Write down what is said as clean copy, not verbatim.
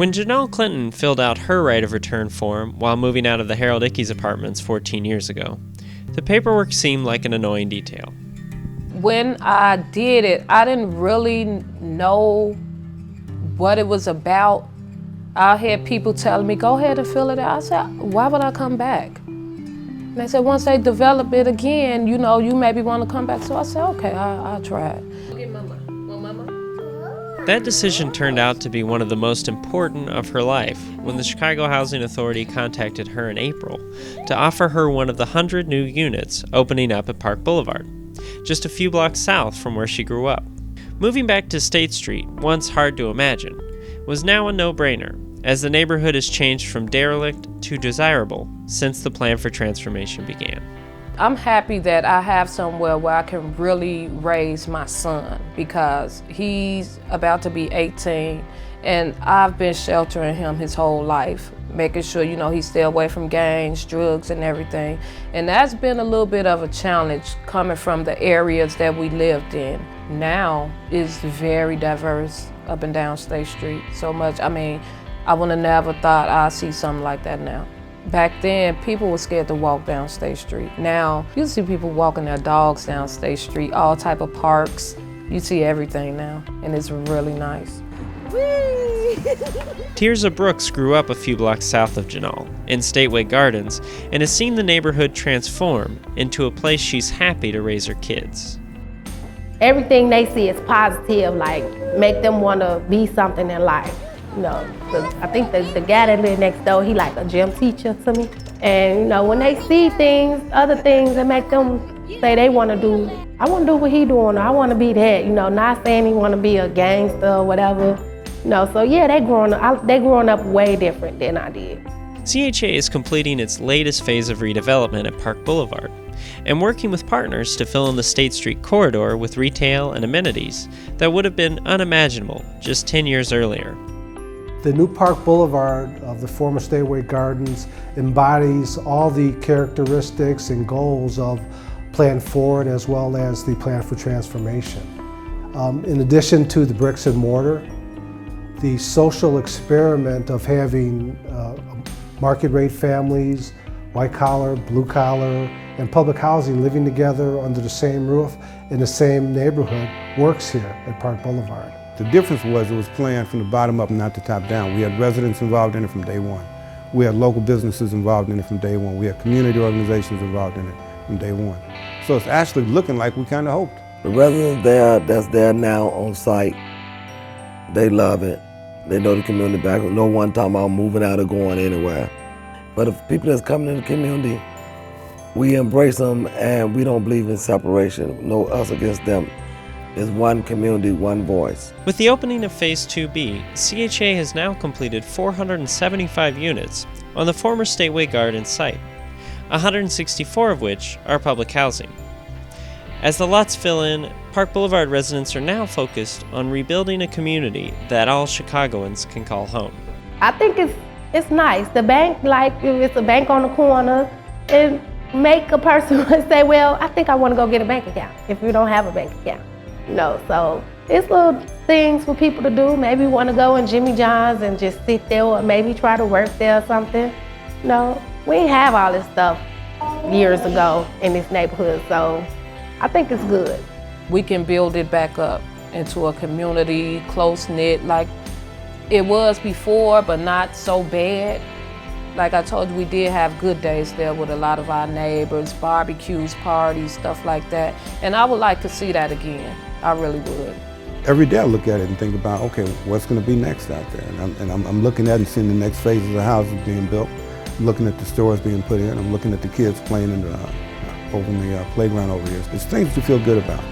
When Genal Clinton filled out her right of return form while moving out of the Harold Ickes apartments 14 years ago, the paperwork seemed like an annoying detail. When I did it, I didn't really know what it was about. I had people telling me, go ahead and fill it out. I said, why would I come back? And they said, once they develop it again, you maybe want to come back. So I said, okay, I'll try it. That decision turned out to be one of the most important of her life when the Chicago Housing Authority contacted her in April to offer her one of the 100 new units opening up at Park Boulevard, just a few blocks south from where she grew up. Moving back to State Street, once hard to imagine, was now a no-brainer, as the neighborhood has changed from derelict to desirable since the plan for transformation began. I'm happy that I have somewhere where I can really raise my son, because he's about to be 18 and I've been sheltering him his whole life, making sure, he stay away from gangs, drugs and everything. And that's been a little bit of a challenge coming from the areas that we lived in. Now it's very diverse up and down State Street so much. I would have never thought I'd see something like that now. Back then, people were scared to walk down State Street. Now, you see people walking their dogs down State Street, all type of parks. You see everything now, and it's really nice. Tirza Brooks grew up a few blocks south of Genal, in Stateway Gardens, and has seen the neighborhood transform into a place she's happy to raise her kids. Everything they see is positive, like make them want to be something in life. I think the guy that lived next door, he like a gym teacher to me. And when they see things, other things that make them say they want to do, I want to do what he doing, or I want to be that. Not saying he want to be a gangster or whatever. So yeah, they growing up way different than I did. CHA is completing its latest phase of redevelopment at Park Boulevard and working with partners to fill in the State Street corridor with retail and amenities that would have been unimaginable just 10 years earlier. The new Park Boulevard of the former Stateway Gardens embodies all the characteristics and goals of Plan Forward as well as the Plan for Transformation. In addition to the bricks and mortar, the social experiment of having market rate families, white collar, blue collar, and public housing living together under the same roof in the same neighborhood works here at Park Boulevard. The difference was it was planned from the bottom up and not the top down. We had residents involved in it from day one. We had local businesses involved in it from day one. We had community organizations involved in it from day one. So it's actually looking like we kind of hoped. The residents that's there now on site, they love it. They know the community back. No one talking about moving out or going anywhere. But the people that's coming in the community, we embrace them and we don't believe in separation. No us against them. It's one community, one voice. With the opening of Phase 2B, CHA has now completed 475 units on the former Stateway Gardens site, 164 of which are public housing. As the lots fill in, Park Boulevard residents are now focused on rebuilding a community that all Chicagoans can call home. I think it's nice. The bank, like if it's a bank on the corner, it make a person say, well, I think I want to go get a bank account if you don't have a bank account. So it's little things for people to do. Maybe want to go in Jimmy John's and just sit there, or maybe try to work there or something. We didn't have all this stuff years ago in this neighborhood, so I think it's good. We can build it back up into a community, close-knit, like it was before, but not so bad. Like I told you, we did have good days there with a lot of our neighbors, barbecues, parties, stuff like that. And I would like to see that again. I really would. Every day I look at it and think about, okay, what's going to be next out there? And I'm looking at and seeing the next phases of houses being built. I'm looking at the stores being put in. I'm looking at the kids playing over in the playground over here. It's things to feel good about.